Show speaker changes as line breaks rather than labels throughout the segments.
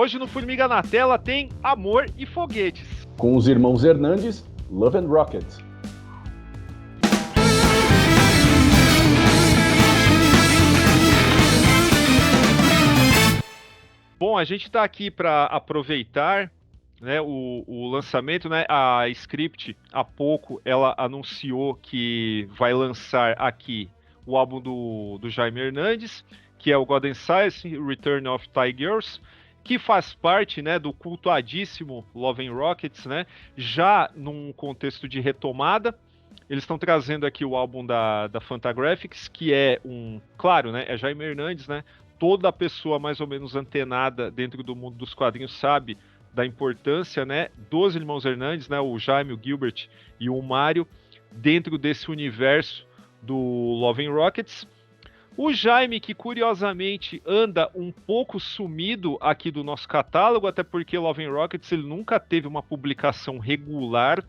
Hoje no Formiga na Tela tem Amor e Foguetes.
Com os irmãos Hernandes, Love and Rockets.
Bom, a gente está aqui para aproveitar, né, o lançamento, né? A Script, há pouco, ela anunciou que vai lançar aqui o álbum do Jaime Hernandes, que é o God and Science, Return of Thai Girls, que faz parte, né, do cultuadíssimo Love and Rockets, né? Já num contexto de retomada. Eles estão trazendo aqui o álbum da Fantagraphics, que é claro, né? É Jaime Hernandes, né? Toda pessoa mais ou menos antenada dentro do mundo dos quadrinhos sabe da importância, né, dos irmãos Hernandes, né, o Jaime, o Gilbert e o Mário, dentro desse universo do Love and Rockets. O Jaime, que curiosamente anda um pouco sumido aqui do nosso catálogo, até porque Love and Rockets ele nunca teve uma publicação regular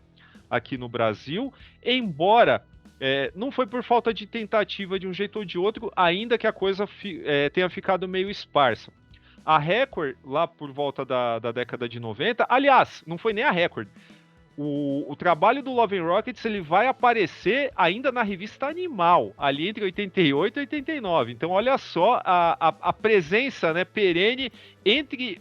aqui no Brasil, embora não foi por falta de tentativa de um jeito ou de outro, ainda que a coisa tenha ficado meio esparsa. A Record, lá por volta da década de 90, aliás, não foi nem a Record, o trabalho do Love and Rockets ele vai aparecer ainda na revista Animal, ali entre 88 e 89. Então, olha só a presença, né, perene entre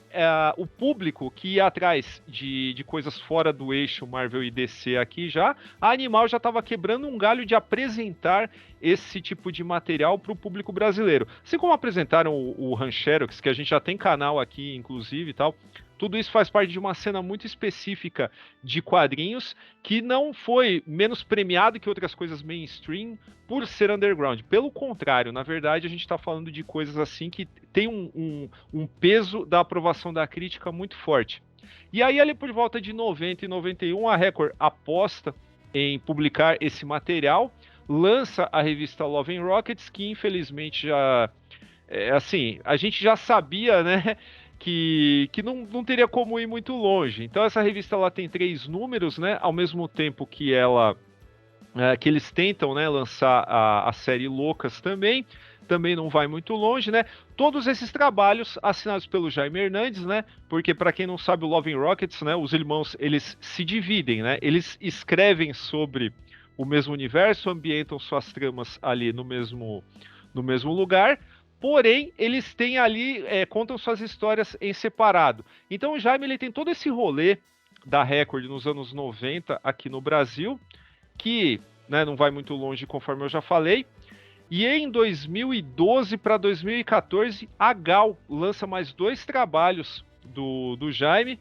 o público que ia atrás de coisas fora do eixo Marvel e DC aqui já. A Animal já estava quebrando um galho de apresentar esse tipo de material para o público brasileiro. Assim como apresentaram o Rancherox, que a gente já tem canal aqui, inclusive, e tal. Tudo isso faz parte de uma cena muito específica de quadrinhos que não foi menos premiado que outras coisas mainstream por ser underground. Pelo contrário, na verdade, a gente está falando de coisas assim que tem um peso da aprovação da crítica muito forte. E aí, ali por volta de 90 e 91, a Record aposta em publicar esse material, lança a revista Love and Rockets, que infelizmente já... assim, a gente já sabia, né, que não teria como ir muito longe. Então essa revista ela tem 3 números, né? Ao mesmo tempo que que eles tentam, né, lançar a série Loucas também não vai muito longe, né? Todos esses trabalhos assinados pelo Jaime Hernandes, né? Porque para quem não sabe o Love and Rockets, né? Os irmãos eles se dividem, né? Eles escrevem sobre o mesmo universo, ambientam suas tramas ali no mesmo lugar. Porém, eles têm ali, contam suas histórias em separado. Então o Jaime ele tem todo esse rolê da Record nos anos 90 aqui no Brasil, que, né, não vai muito longe, conforme eu já falei. E em 2012 para 2014, a Gal lança mais 2 trabalhos do Jaime,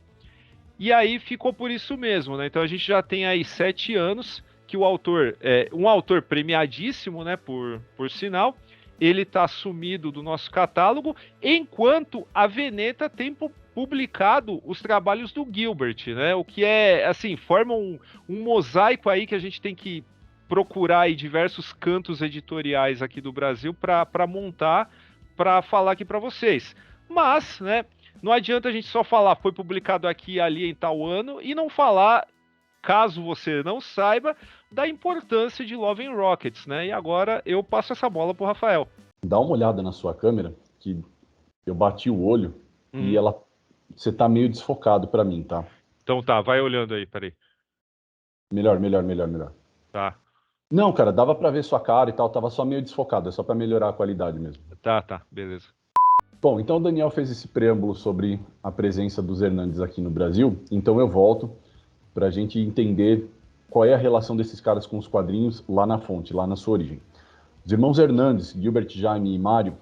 e aí ficou por isso mesmo, né? Então a gente já tem aí 7 anos que o autor, um autor premiadíssimo, né, por sinal, ele está sumido do nosso catálogo, enquanto a Veneta tem publicado os trabalhos do Gilbert, né? O que assim, forma um mosaico aí que a gente tem que procurar em diversos cantos editoriais aqui do Brasil para montar, para falar aqui para vocês. Mas, né, não adianta a gente só falar foi publicado aqui e ali em tal ano e não falar, caso você não saiba, da importância de Love and Rockets, né? E agora eu passo essa bola pro Rafael.
Dá uma olhada na sua câmera, que eu bati o olho e você tá meio desfocado para mim, tá?
Então tá, vai olhando aí, peraí.
Melhor.
Tá.
Não, cara, dava para ver sua cara e tal, tava só meio desfocado, é só para melhorar a qualidade mesmo.
Tá, beleza.
Bom, então o Daniel fez esse preâmbulo sobre a presença dos Hernandes aqui no Brasil, então eu volto para a gente entender qual é a relação desses caras com os quadrinhos lá na fonte, lá na sua origem. Os irmãos Hernandes, Gilbert, Jaime e Mário,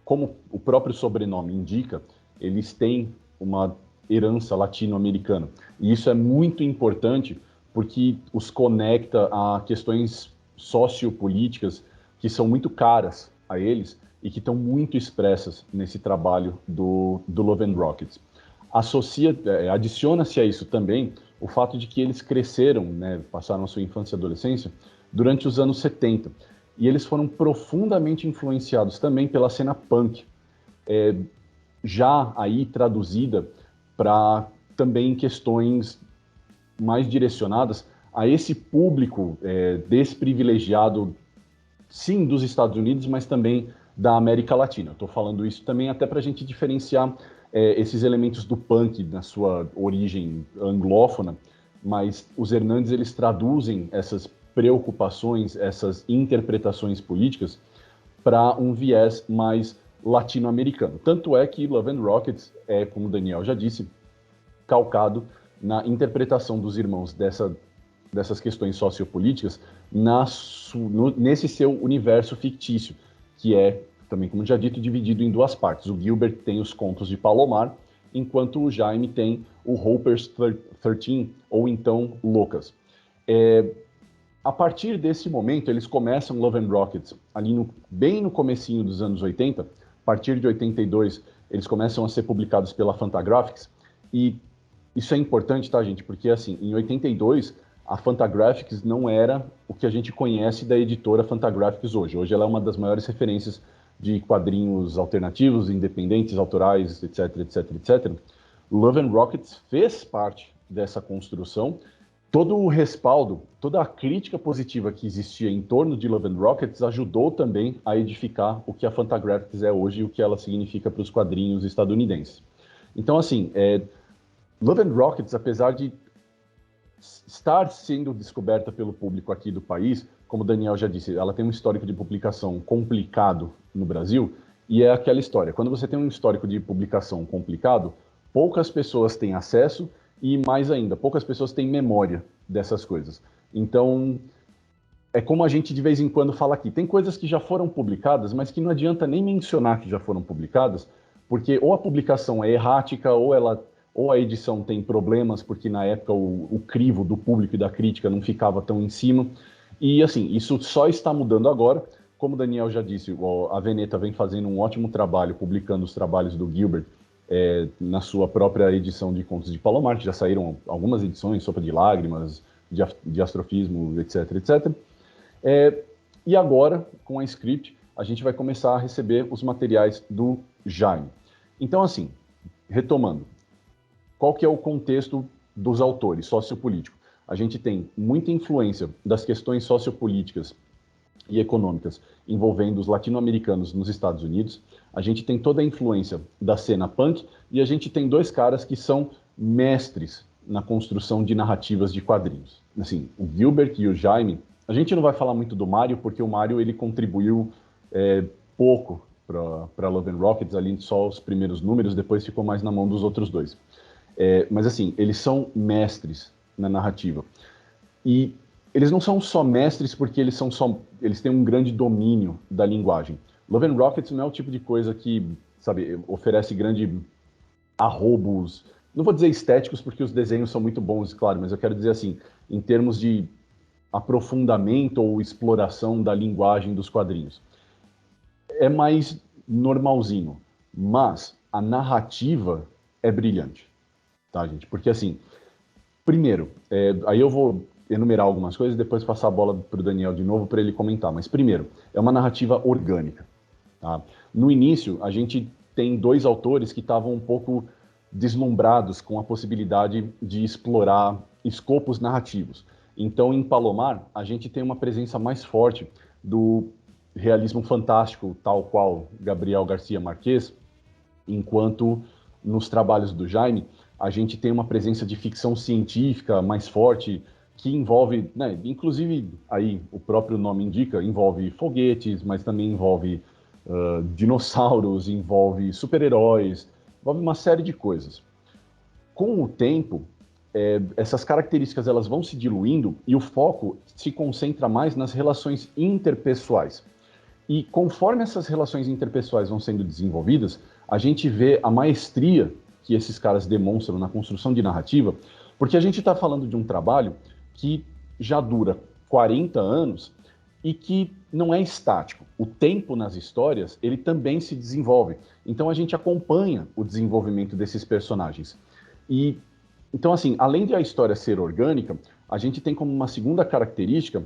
como o próprio sobrenome indica, eles têm uma herança latino-americana. E isso é muito importante porque os conecta a questões sociopolíticas que são muito caras a eles e que estão muito expressas nesse trabalho do Love and Rockets. Adiciona-se a isso também o fato de que eles cresceram, né, passaram a sua infância e adolescência durante os anos 70. E eles foram profundamente influenciados também pela cena punk, já aí traduzida para também questões mais direcionadas a esse público desprivilegiado, sim, dos Estados Unidos, mas também da América Latina. Estou falando isso também até para a gente diferenciar esses elementos do punk na sua origem anglófona, mas os Hernandes eles traduzem essas preocupações, essas interpretações políticas para um viés mais latino-americano. Tanto é que Love and Rockets é, como o Daniel já disse, calcado na interpretação dos irmãos dessas questões sociopolíticas nesse seu universo fictício, que é, também como já dito, dividido em duas partes. O Gilbert tem os contos de Palomar, enquanto o Jaime tem o Hopper's 13, ou então Loucas. A partir desse momento, eles começam Love and Rockets, ali bem no comecinho dos anos 80, a partir de 82, eles começam a ser publicados pela Fantagraphics, e isso é importante, tá, gente? Porque, assim, em 82, a Fantagraphics não era o que a gente conhece da editora Fantagraphics hoje. Hoje ela é uma das maiores referências de quadrinhos alternativos, independentes, autorais, etc, etc, etc. Love and Rockets fez parte dessa construção. Todo o respaldo, toda a crítica positiva que existia em torno de Love and Rockets ajudou também a edificar o que a Fantagraphics é hoje e o que ela significa para os quadrinhos estadunidenses. Então, assim, Love and Rockets, apesar de estar sendo descoberta pelo público aqui do país, como o Daniel já disse, ela tem um histórico de publicação complicado no Brasil, e é aquela história. Quando você tem um histórico de publicação complicado, poucas pessoas têm acesso e, mais ainda, poucas pessoas têm memória dessas coisas. Então, é como a gente de vez em quando fala aqui, tem coisas que já foram publicadas, mas que não adianta nem mencionar que já foram publicadas, porque ou a publicação é errática, ou a edição tem problemas, porque na época o crivo do público e da crítica não ficava tão em cima. E assim, isso só está mudando agora. Como o Daniel já disse, a Veneta vem fazendo um ótimo trabalho, publicando os trabalhos do Gilbert na sua própria edição de Contos de Palomar, que já saíram algumas edições, Sopa de Lágrimas, de Astrofismo, etc, etc. E agora, com a Script, a gente vai começar a receber os materiais do Jaime. Então, assim, retomando, qual que é o contexto dos autores sociopolíticos? A gente tem muita influência das questões sociopolíticas e econômicas envolvendo os latino-americanos nos Estados Unidos. A gente tem toda a influência da cena punk e a gente tem dois caras que são mestres na construção de narrativas de quadrinhos. Assim, o Gilbert e o Jaime. A gente não vai falar muito do Mário, porque o Mário ele contribuiu pouco para Love and Rockets, ali só os primeiros números, depois ficou mais na mão dos outros dois. Mas assim, eles são mestres na narrativa. E eles não são só mestres porque eles têm um grande domínio da linguagem. Love and Rockets não é o tipo de coisa que, sabe, oferece grande arrobos, não vou dizer estéticos porque os desenhos são muito bons, claro, mas eu quero dizer assim, em termos de aprofundamento ou exploração da linguagem dos quadrinhos. É mais normalzinho, mas a narrativa é brilhante, tá, gente? Porque assim, primeiro, aí eu vou enumerar algumas coisas e depois passar a bola para o Daniel de novo para ele comentar. Mas primeiro, é uma narrativa orgânica. Tá? No início, a gente tem dois autores que estavam um pouco deslumbrados com a possibilidade de explorar escopos narrativos. Então, em Palomar, a gente tem uma presença mais forte do realismo fantástico, tal qual Gabriel Garcia Marquez, enquanto nos trabalhos do Jaime, a gente tem uma presença de ficção científica mais forte, que envolve, né, inclusive, aí o próprio nome indica, envolve foguetes, mas também envolve dinossauros, envolve super-heróis, envolve uma série de coisas. Com o tempo, essas características elas vão se diluindo e o foco se concentra mais nas relações interpessoais. E conforme essas relações interpessoais vão sendo desenvolvidas, a gente vê a maestria que esses caras demonstram na construção de narrativa, porque a gente está falando de um trabalho que já dura 40 anos e que não é estático. O tempo nas histórias, ele também se desenvolve. Então a gente acompanha o desenvolvimento desses personagens. E então, assim, além de a história ser orgânica, a gente tem como uma segunda característica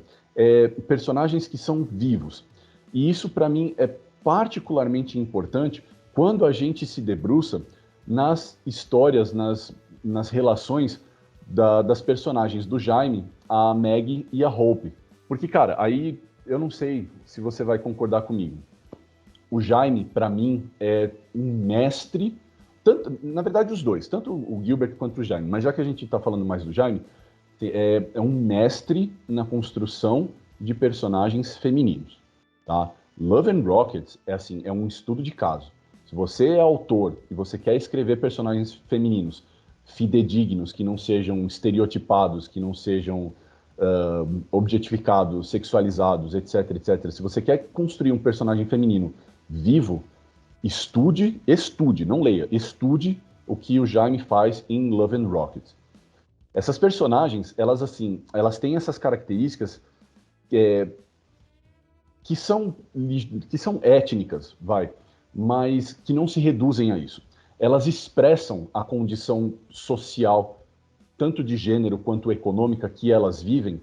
personagens que são vivos. E isso, para mim, é particularmente importante quando a gente se debruça nas histórias, nas relações das personagens do Jaime, a Maggie e a Hope. Porque, cara, aí eu não sei se você vai concordar comigo. O Jaime, para mim, é um mestre, na verdade os dois, tanto o Gilbert quanto o Jaime, mas já que a gente está falando mais do Jaime, é um mestre na construção de personagens femininos, tá? Love and Rockets é um estudo de caso. Se você é autor e você quer escrever personagens femininos fidedignos, que não sejam estereotipados, que não sejam objetificados, sexualizados, etc, etc. Se você quer construir um personagem feminino vivo, estude, não leia, estude o que o Jaime faz em Love and Rockets. Essas personagens, elas têm essas características que são étnicas, mas que não se reduzem a isso. Elas expressam a condição social, tanto de gênero quanto econômica, que elas vivem,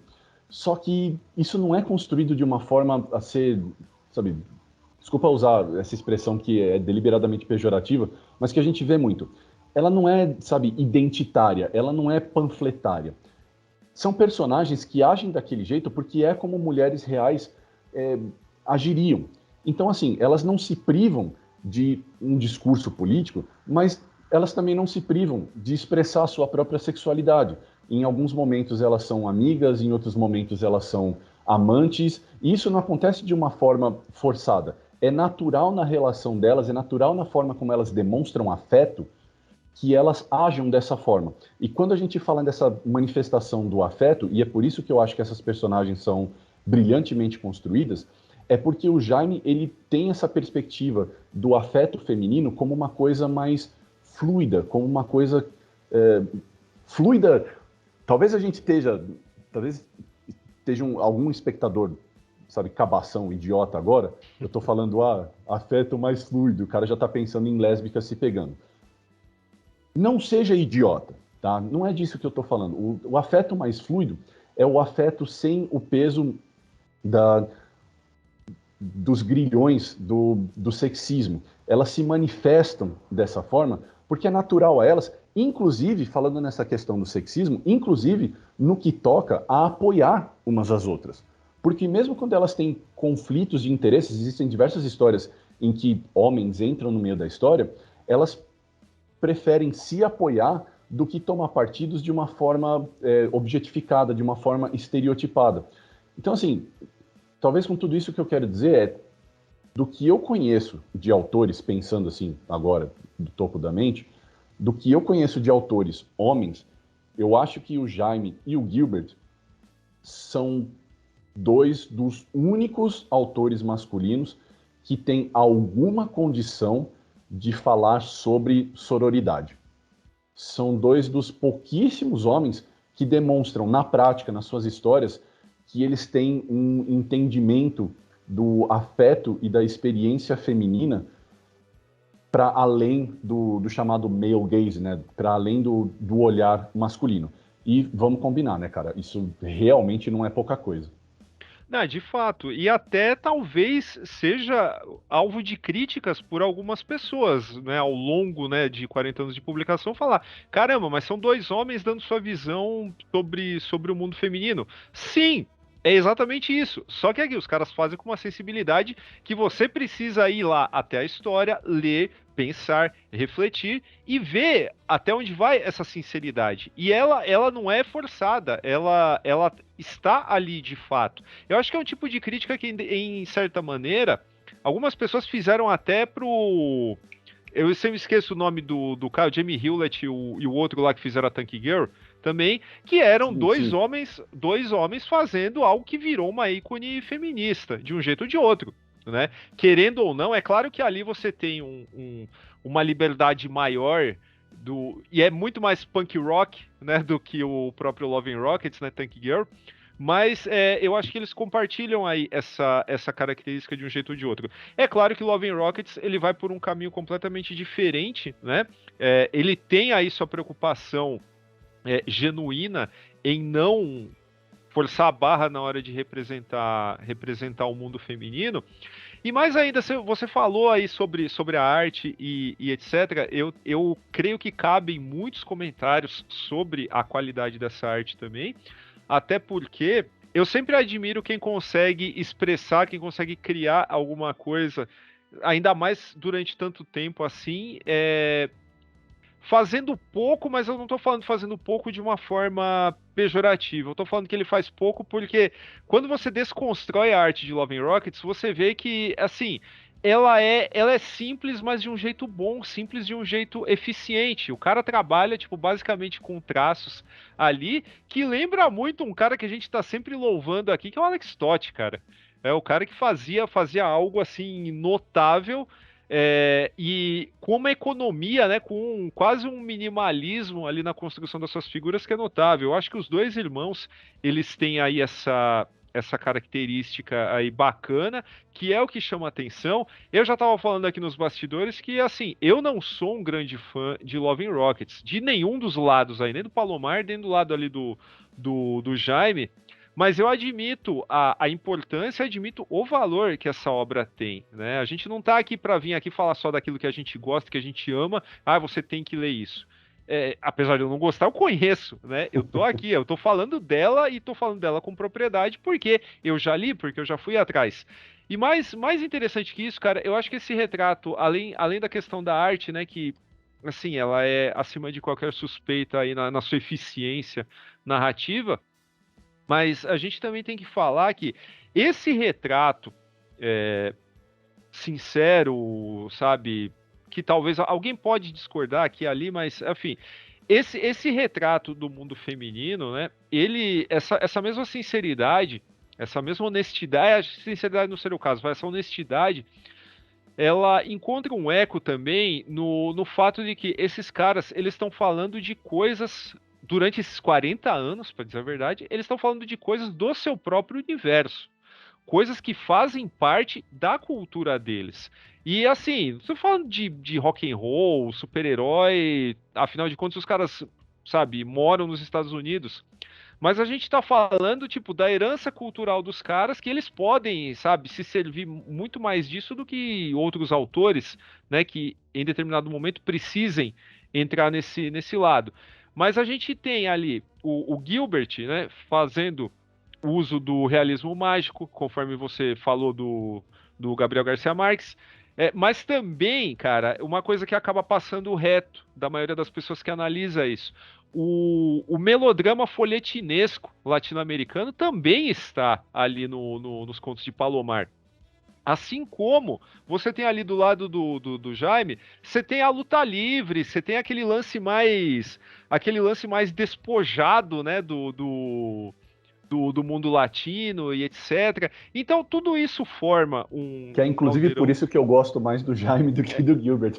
só que isso não é construído de uma forma a ser, sabe, desculpa usar essa expressão que é deliberadamente pejorativa, mas que a gente vê muito. Ela não é, sabe, identitária, ela não é panfletária. São personagens que agem daquele jeito porque é como mulheres reais agiriam. Então, assim, elas não se privam de um discurso político, mas elas também não se privam de expressar a sua própria sexualidade. Em alguns momentos elas são amigas, em outros momentos elas são amantes, e isso não acontece de uma forma forçada. É natural na relação delas, é natural na forma como elas demonstram afeto, que elas ajam dessa forma. E quando a gente fala dessa manifestação do afeto, e é por isso que eu acho que essas personagens são brilhantemente construídas, é porque o Jaime, ele tem essa perspectiva do afeto feminino como uma coisa mais fluida, como uma coisa fluida. Talvez esteja algum espectador, sabe, cabação, idiota agora, eu tô falando, afeto mais fluido, o cara já tá pensando em lésbica se pegando. Não seja idiota, tá? Não é disso que eu tô falando. O afeto mais fluido é o afeto sem o peso dos grilhões do sexismo. Elas se manifestam dessa forma porque é natural a elas, inclusive, falando nessa questão do sexismo, inclusive no que toca a apoiar umas às outras. Porque mesmo quando elas têm conflitos de interesses, existem diversas histórias em que homens entram no meio da história, elas preferem se apoiar do que tomar partidos de uma forma objetificada, de uma forma estereotipada. Então, assim, talvez com tudo isso que eu quero dizer do que eu conheço de autores, pensando assim, agora, do topo da mente, do que eu conheço de autores homens, eu acho que o Jaime e o Gilbert são dois dos únicos autores masculinos que têm alguma condição de falar sobre sororidade. São dois dos pouquíssimos homens que demonstram, na prática, nas suas histórias, que eles têm um entendimento do afeto e da experiência feminina para além do chamado male gaze, né? Para além do olhar masculino. E vamos combinar, né, cara? Isso realmente não é pouca coisa.
Não, de fato. E até talvez seja alvo de críticas por algumas pessoas, né, ao longo, né, de 40 anos de publicação, falar: caramba, mas são dois homens dando sua visão sobre o mundo feminino. Sim, é exatamente isso. Só que aqui os caras fazem com uma sensibilidade que você precisa ir lá até a história, ler, pensar, refletir e ver até onde vai essa sinceridade. E ela não é forçada, ela está ali de fato. Eu acho que é um tipo de crítica que, em certa maneira, algumas pessoas fizeram até pro. Eu sempre esqueço o nome do cara, o Jamie Hewlett e o outro lá que fizeram a Tank Girl também, que eram
Sim,
dois
sim.
homens fazendo algo que virou uma ícone feminista, de um jeito ou de outro, né? Querendo ou não, é claro que ali você tem uma liberdade maior e é muito mais punk rock, né, do que o próprio Love and Rockets, né, Tank Girl. Mas eu acho que eles compartilham aí essa característica de um jeito ou de outro. É claro que Love and Rockets ele vai por um caminho completamente diferente, né? Ele tem aí sua preocupação genuína em não forçar a barra na hora de representar o mundo feminino. E mais ainda, você falou aí sobre a arte e etc. Eu creio que cabem muitos comentários sobre a qualidade dessa arte também. Até porque eu sempre admiro quem consegue expressar, quem consegue criar alguma coisa, ainda mais durante tanto tempo assim, fazendo pouco, mas eu não tô falando fazendo pouco de uma forma pejorativa. Eu tô falando que ele faz pouco porque quando você desconstrói a arte de Love and Rockets, você vê que, assim, ela é simples, mas de um jeito bom, simples de um jeito eficiente. O cara trabalha, tipo, basicamente com traços ali que lembra muito um cara que a gente tá sempre louvando aqui, que é o Alex Toth, cara. É o cara que fazia algo assim notável e com uma economia, né, com quase um minimalismo ali na construção das suas figuras que é notável. Eu acho que os dois irmãos, eles têm aí essa característica aí bacana, que é o que chama atenção. Eu já estava falando aqui nos bastidores que, assim, eu não sou um grande fã de Love and Rockets, de nenhum dos lados aí, nem do Palomar, nem do lado ali do Jaime, mas eu admito a importância, admito o valor que essa obra tem, né? A gente não está aqui para vir aqui falar só daquilo que a gente gosta, que a gente ama. Ah, você tem que ler isso. Apesar de eu não gostar, eu conheço, né? Eu tô aqui, eu tô falando dela e tô falando dela com propriedade porque eu já li, porque eu já fui atrás. E mais interessante que isso, cara, eu acho que esse retrato, além da questão da arte, né, que assim, ela é acima de qualquer suspeita aí na sua eficiência narrativa, mas a gente também tem que falar que esse retrato sincero, sabe, que talvez alguém pode discordar aqui e ali, mas enfim, esse retrato do mundo feminino, né? Essa mesma sinceridade, essa mesma honestidade, sinceridade não seria o caso, mas essa honestidade, ela encontra um eco também no fato de que esses caras, eles estão falando de coisas durante esses 40 anos, para dizer a verdade, eles estão falando de coisas do seu próprio universo, coisas que fazem parte da cultura deles. E assim, não estou falando de rock and roll, super-herói, afinal de contas os caras, sabe, moram nos Estados Unidos. Mas a gente está falando, tipo, da herança cultural dos caras, que eles podem, sabe, se servir muito mais disso do que outros autores, né, que em determinado momento precisem entrar nesse lado. Mas a gente tem ali o Gilbert, né, fazendo uso do realismo mágico, conforme você falou do Gabriel Garcia Marques. Mas também, cara, uma coisa que acaba passando reto da maioria das pessoas que analisa isso. O melodrama folhetinesco latino-americano também está ali nos contos de Palomar. Assim como você tem ali do lado do Jaime, você tem a luta livre, você tem aquele lance mais despojado, né, do mundo latino e etc. Então tudo isso forma
Que é
um
inclusive por
caldeirão.
isso que eu gosto mais do Jaime do que do Gilbert.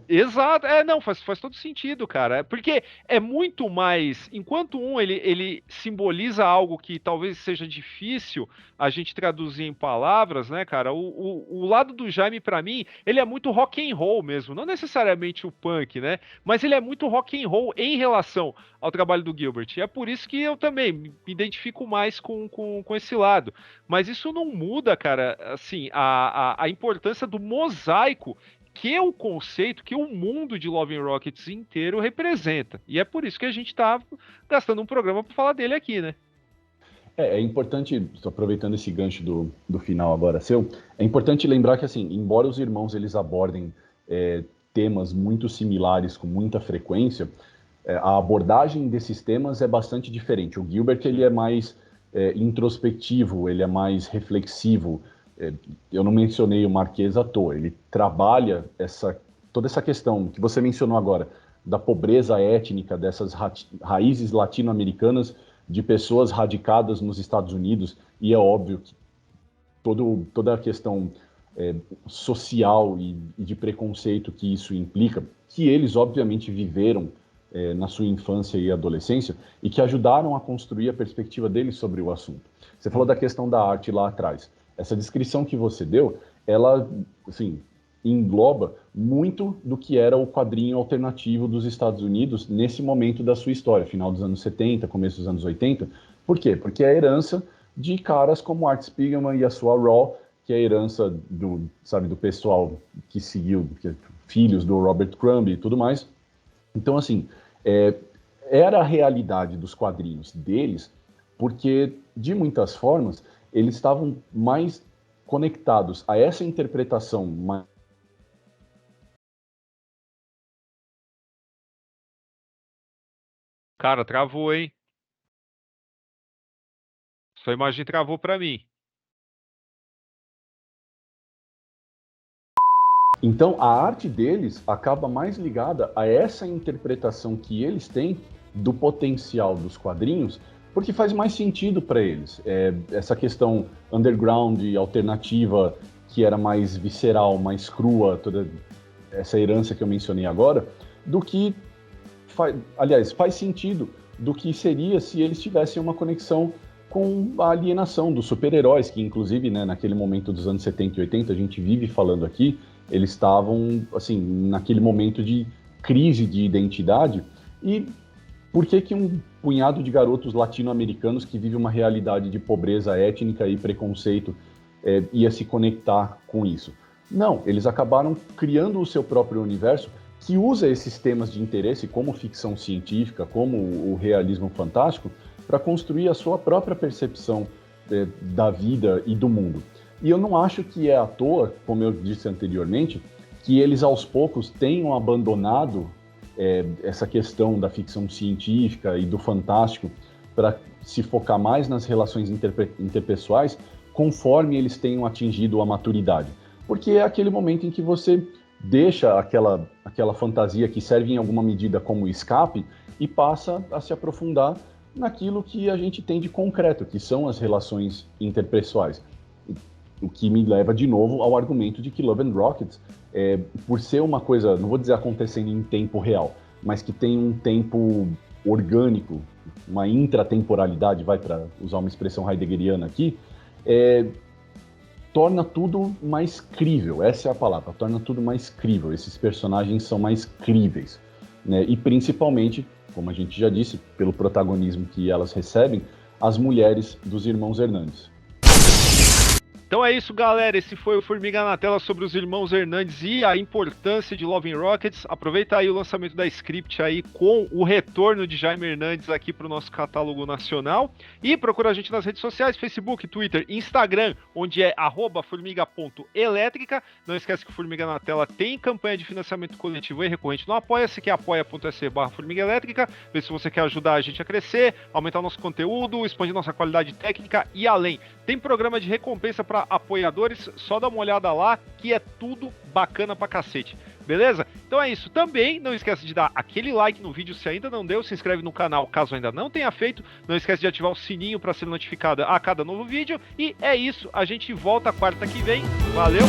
Exato, não, faz todo sentido, cara. Porque é muito mais. Enquanto ele simboliza algo que talvez seja difícil a gente traduzir em palavras, né, cara? O lado do Jaime, pra mim, ele é muito rock and roll mesmo. Não necessariamente o punk, né? Mas ele é muito rock and roll em relação ao trabalho do Gilbert. E é por isso que eu também me identifico mais com esse lado. Mas isso não muda, cara, assim, a importância do mosaico que o conceito, que o mundo de Love and Rockets inteiro representa. E é por isso que a gente está gastando um programa para falar dele aqui, né?
É importante, aproveitando esse gancho do final agora seu, é importante lembrar que, assim, embora os irmãos eles abordem temas muito similares com muita frequência, a abordagem desses temas é bastante diferente. O Gilbert ele é mais introspectivo, ele é mais reflexivo. Eu não mencionei o Marquês à toa, ele trabalha toda essa questão que você mencionou agora, da pobreza étnica, dessas raízes latino-americanas de pessoas radicadas nos Estados Unidos, e é óbvio que toda a questão social e de preconceito que isso implica, que eles obviamente viveram na sua infância e adolescência, e que ajudaram a construir a perspectiva deles sobre o assunto. Você falou da questão da arte lá atrás. Essa descrição que você deu, ela, assim, engloba muito do que era o quadrinho alternativo dos Estados Unidos nesse momento da sua história, final dos anos 70, começo dos anos 80. Por quê? Porque é a herança de caras como Art Spiegelman e a sua Raw, que é a herança do pessoal que seguiu, filhos do Robert Crumb e tudo mais. Então, assim, era a realidade dos quadrinhos deles, porque, de muitas formas, eles estavam mais conectados a essa interpretação mais
Cara, travou, hein? Sua imagem travou pra mim.
Então, a arte deles acaba mais ligada a essa interpretação que eles têm do potencial dos quadrinhos, porque faz mais sentido para eles. Essa questão underground, alternativa, que era mais visceral, mais crua, toda essa herança que eu mencionei agora, do que, faz sentido do que seria se eles tivessem uma conexão com a alienação dos super-heróis, que inclusive, né, naquele momento dos anos 70 e 80, a gente vive falando aqui, eles estavam, assim, naquele momento de crise de identidade. E por que que um punhado de garotos latino-americanos que vive uma realidade de pobreza étnica e preconceito ia se conectar com isso? Não, eles acabaram criando o seu próprio universo que usa esses temas de interesse, como ficção científica, como o realismo fantástico, para construir a sua própria percepção da vida e do mundo. E eu não acho que é à toa, como eu disse anteriormente, que eles aos poucos tenham abandonado essa questão da ficção científica e do fantástico para se focar mais nas relações interpessoais, conforme eles tenham atingido a maturidade. Porque é aquele momento em que você deixa aquela fantasia que serve em alguma medida como escape e passa a se aprofundar naquilo que a gente tem de concreto, que são as relações interpessoais. O que me leva de novo ao argumento de que Love and Rockets, por ser uma coisa, não vou dizer acontecendo em tempo real, mas que tem um tempo orgânico, uma intratemporalidade, para usar uma expressão heideggeriana aqui, torna tudo mais crível, essa é a palavra, torna tudo mais crível, esses personagens são mais críveis, né? E principalmente, como a gente já disse, pelo protagonismo que elas recebem, as mulheres dos irmãos Hernandes.
Então é isso, galera. Esse foi o Formiga na Tela sobre os irmãos Hernandes e a importância de Love and Rockets. Aproveita aí o lançamento da Script aí com o retorno de Jaime Hernandes aqui para o nosso catálogo nacional. E procura a gente nas redes sociais, Facebook, Twitter, Instagram, onde é @formiga.elétrica. Não esquece que o Formiga na Tela tem campanha de financiamento coletivo e recorrente no Apoia-se, que é apoia.se/Formiga Elétrica. Vê se você quer ajudar a gente a crescer, aumentar o nosso conteúdo, expandir nossa qualidade técnica e além. Tem programa de recompensa para apoiadores, só dá uma olhada lá, que é tudo bacana pra cacete, beleza? Então é isso, também não esquece de dar aquele like no vídeo se ainda não deu, se inscreve no canal caso ainda não tenha feito, não esquece de ativar o sininho para ser notificado a cada novo vídeo, e é isso, a gente volta quarta que vem, valeu!